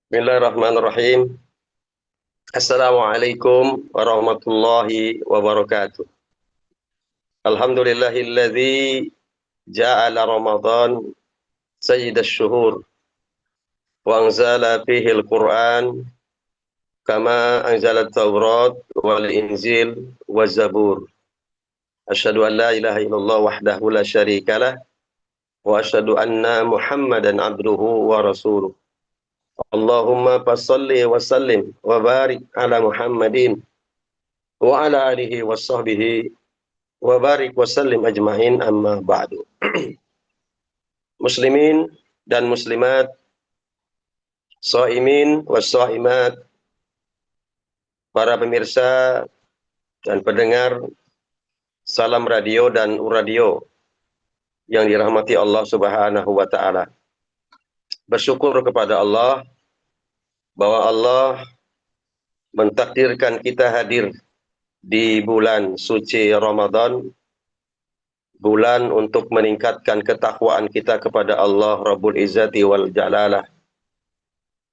Bismillahirrahmanirrahim. Assalamualaikum warahmatullahi wabarakatuh. Alhamdulillahilladzi ja'ala Ramadan sayyidash syuhur wa anzala fihi al-Qur'an kama anzala at-Taurat wal Injil waz Zabur. Asyhadu an la ilaha illallah wahdahu la syarikalah wa asyhadu anna Muhammadan abduhu wa rasuluh. Allahumma fassalli wa sallim wa barik ala Muhammadin wa ala alihi wa sahbihi wa barik wa sallim ajmain amma ba'du. Muslimin dan muslimat, shaimin wa shaimat, para pemirsa dan pendengar Salam Radio dan Uradio yang dirahmati Allah Subhanahu wa taala. Bersyukur kepada Allah bahwa Allah mentakdirkan kita hadir di bulan suci Ramadan, bulan untuk meningkatkan ketakwaan kita kepada Allah Rabbul Izzati wal Jalalah.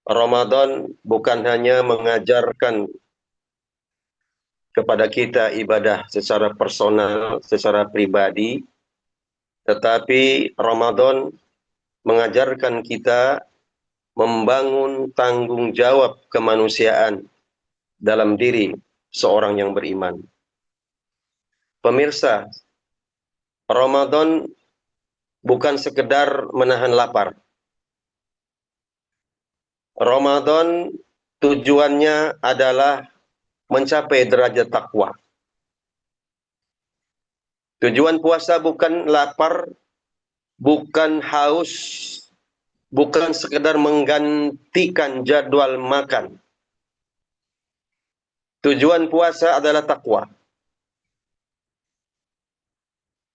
Ramadan bukan hanya mengajarkan kepada kita ibadah secara personal, secara pribadi, tetapi Ramadan mengajarkan kita membangun tanggung jawab kemanusiaan dalam diri seorang yang beriman. Pemirsa, Ramadan bukan sekedar menahan lapar. Ramadan tujuannya adalah mencapai derajat takwa. Tujuan puasa bukan lapar, bukan haus, bukan sekedar menggantikan jadwal makan. Tujuan puasa adalah takwa.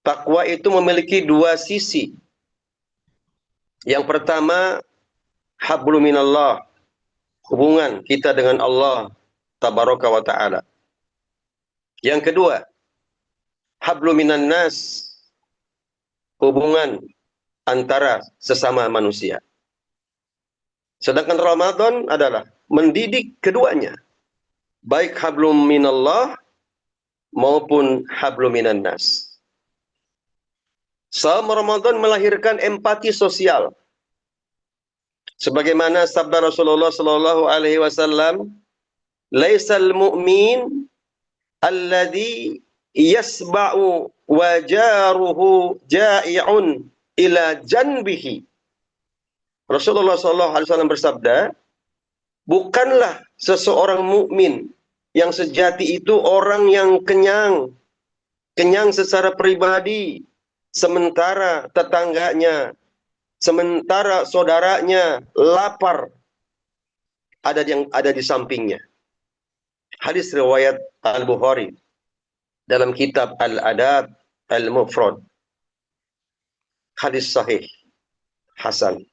Takwa itu memiliki dua sisi. Yang pertama, hablum minallah, hubungan kita dengan Allah tabaraka wa ta'ala. Yang kedua, hablum minan nas, hubungan antara sesama manusia. Sedangkan Ramadan adalah mendidik keduanya, baik hablum minallah maupun hablum minan nas. Saum Ramadan melahirkan empati sosial. Sebagaimana sabda Rasulullah sallallahu alaihi wasallam, "Laisal mu'min alladhi yasba'u wa jaruhu ja'i'un ila janbihi." Rasulullah sallallahu alaihi wasallam bersabda, bukanlah seseorang mukmin yang sejati itu orang yang kenyang secara pribadi, sementara tetangganya, sementara saudaranya lapar, ada di sampingnya. Hadis riwayat Al-Bukhari dalam kitab Al-Adab Al-Mufrad. Hadis sahih, hasan.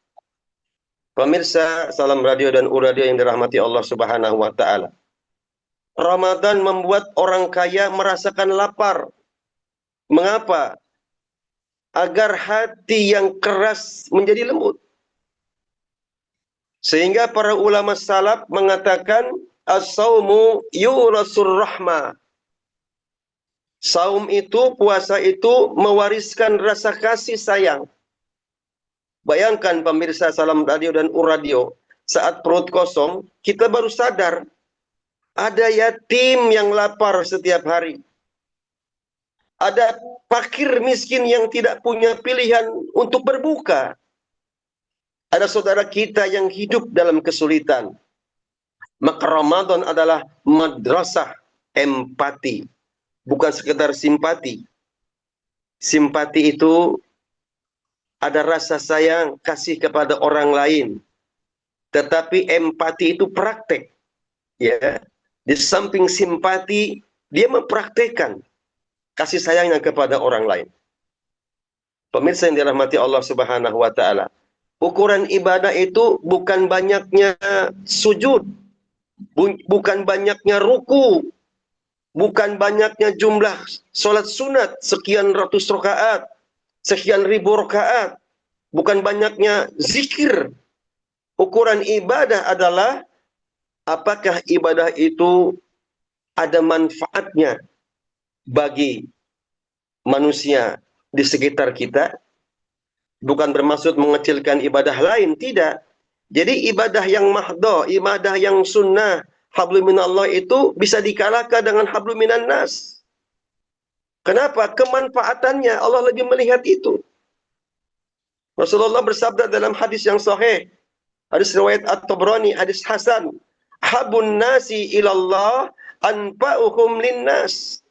Pemirsa Salam Radio dan Uradio yang dirahmati Allah Subhanahu wa taala. Ramadan membuat orang kaya merasakan lapar. Mengapa? Agar hati yang keras menjadi lembut. Sehingga para ulama salaf mengatakan as-saumu yurasur rahmah. Saum itu, puasa itu mewariskan rasa kasih sayang. Bayangkan pemirsa Salam Radio dan Uradio, saat perut kosong, kita baru sadar ada yatim yang lapar setiap hari. Ada fakir miskin yang tidak punya pilihan untuk berbuka. Ada saudara kita yang hidup dalam kesulitan. Maka Ramadan adalah madrasah empati, bukan sekedar simpati. Simpati itu ada rasa sayang, kasih kepada orang lain. Tetapi empati itu praktek. Ya, di samping simpati, dia mempraktekkan kasih sayangnya kepada orang lain. Pemirsa yang dirahmati Allah Subhanahu wa taala, ukuran ibadah itu bukan banyaknya sujud, bukan banyaknya ruku, bukan banyaknya jumlah sholat sunat sekian ratus rakaat, sekian ribu rakaat, bukan banyaknya zikir, Ukuran ibadah adalah apakah ibadah itu ada manfaatnya bagi manusia di sekitar kita. Bukan bermaksud mengecilkan ibadah lain, tidak. Jadi ibadah yang mahdoh, ibadah yang sunnah, hablum minallah itu bisa dikalahkan dengan hablum minan nas. Kenapa? Kemanfaatannya Allah lebih melihat itu. Rasulullah bersabda dalam hadis yang sahih, hadis riwayat At-Tabrani, hadis hasan, habun nasi ilallah anfa'uhum linnas.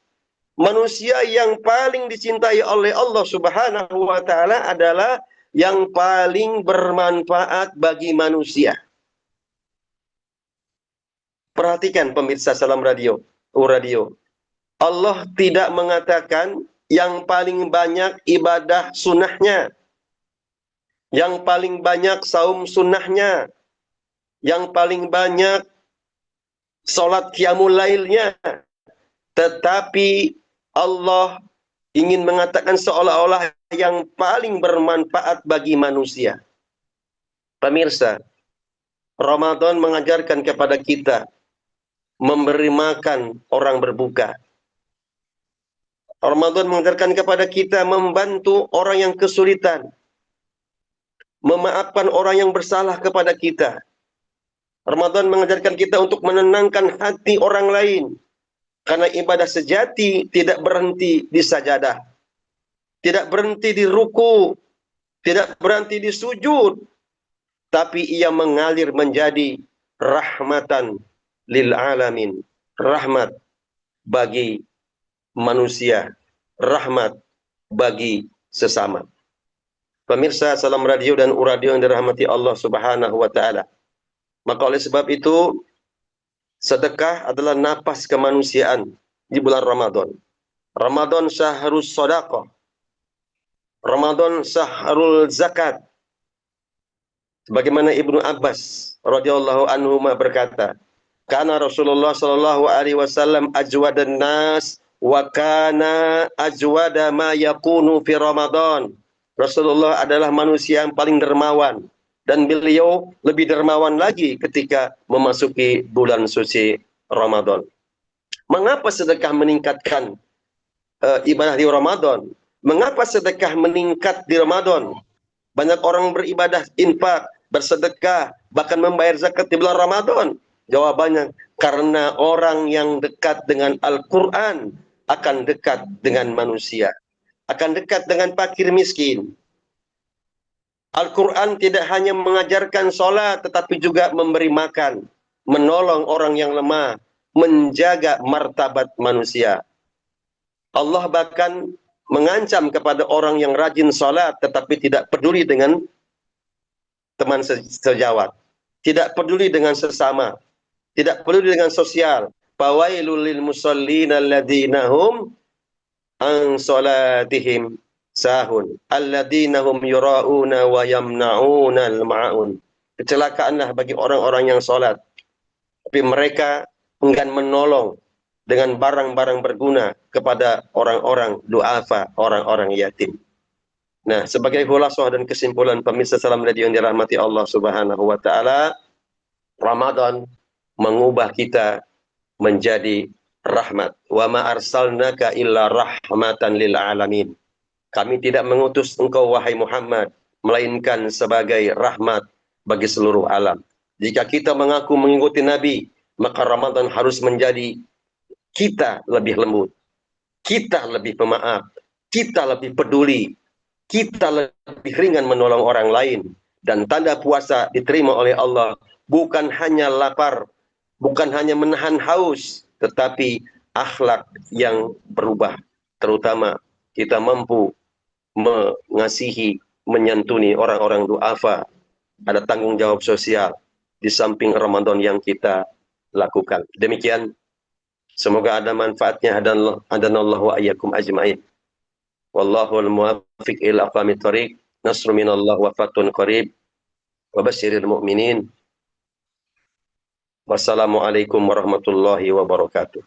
Manusia yang paling dicintai oleh Allah Subhanahu wa taala adalah yang paling bermanfaat bagi manusia. Perhatikan pemirsa Salam Radio, Radio. Allah tidak mengatakan yang paling banyak ibadah sunnahnya, yang paling banyak saum sunnahnya, yang paling banyak salat qiyamul lailnya. Tetapi Allah ingin mengatakan seolah-olah yang paling bermanfaat bagi manusia. Pemirsa, Ramadan mengajarkan kepada kita memberi makan orang berbuka. Ramadan mengajarkan kepada kita membantu orang yang kesulitan, memaafkan orang yang bersalah kepada kita. Ramadan mengajarkan kita untuk menenangkan hati orang lain. Karena ibadah sejati tidak berhenti di sajadah, tidak berhenti di ruku, tidak berhenti di sujud, tapi ia mengalir menjadi rahmatan lil alamin, rahmat bagi manusia, rahmat bagi sesama. Pemirsa Salam Radio dan Radio yang dirahmati Allah Subhanahu wa taala. Maka oleh sebab itu, sedekah adalah napas kemanusiaan di bulan Ramadan. Ramadan syahrul shadaqah. Ramadan syahrul zakat. Sebagaimana Ibnu Abbas radhiyallahu anhu berkata, "Kana Rasulullah sallallahu alaihi wasallam ajwadan nas wa kana ajwada ma yakunu fi Ramadan." Rasulullah adalah manusia yang paling dermawan. Dan beliau lebih dermawan lagi ketika memasuki bulan suci Ramadan. Mengapa sedekah meningkatkan ibadah di Ramadan? Mengapa sedekah meningkat di Ramadan? Banyak orang beribadah, infak, bersedekah, bahkan membayar zakat di bulan Ramadan. Jawabannya, karena orang yang dekat dengan Al-Quran akan dekat dengan manusia. Akan dekat dengan fakir miskin. Al-Quran tidak hanya mengajarkan sholat, tetapi juga memberi makan, menolong orang yang lemah, menjaga martabat manusia. Allah bahkan mengancam kepada orang yang rajin sholat, tetapi tidak peduli dengan teman sejawat, tidak peduli dengan sesama, tidak peduli dengan sosial. Fawailul lil musallina alladzina hum an sholatihim sahun alladzina hum yura'una wa yamna'una al-ma'un. Kecelakaanlah bagi orang-orang yang salat tapi mereka enggan menolong dengan barang-barang berguna kepada orang-orang du'afa, orang-orang yatim. Nah, sebagai khulasah dan kesimpulan pemirsa Salam Radio yang dirahmati Allah Subhanahu wa taala, Ramadan mengubah kita menjadi rahmat. Wa ma arsalnaka illa rahmatan lil alamin. Kami tidak mengutus engkau wahai Muhammad melainkan sebagai rahmat bagi seluruh alam. Jika kita mengaku mengikuti Nabi, maka Ramadan harus menjadi kita lebih lembut, kita lebih pemaaf, kita lebih peduli, kita lebih ringan menolong orang lain. Dan tanda puasa diterima oleh Allah bukan hanya lapar, bukan hanya menahan haus, tetapi akhlak yang berubah. Terutama kita mampu mengasihi, menyantuni orang-orang du'afa. Ada tanggung jawab sosial di samping Ramadan yang kita lakukan. Demikian, semoga ada manfaatnya. Hadanallahu wa iyyakum ajma'in. Wallahu al-muwaffiq ila aqwamit thoriq. Nasru minallah wa fatun qarib. Wa basyiril mu'minin. Wassalamualaikum warahmatullahi wabarakatuh.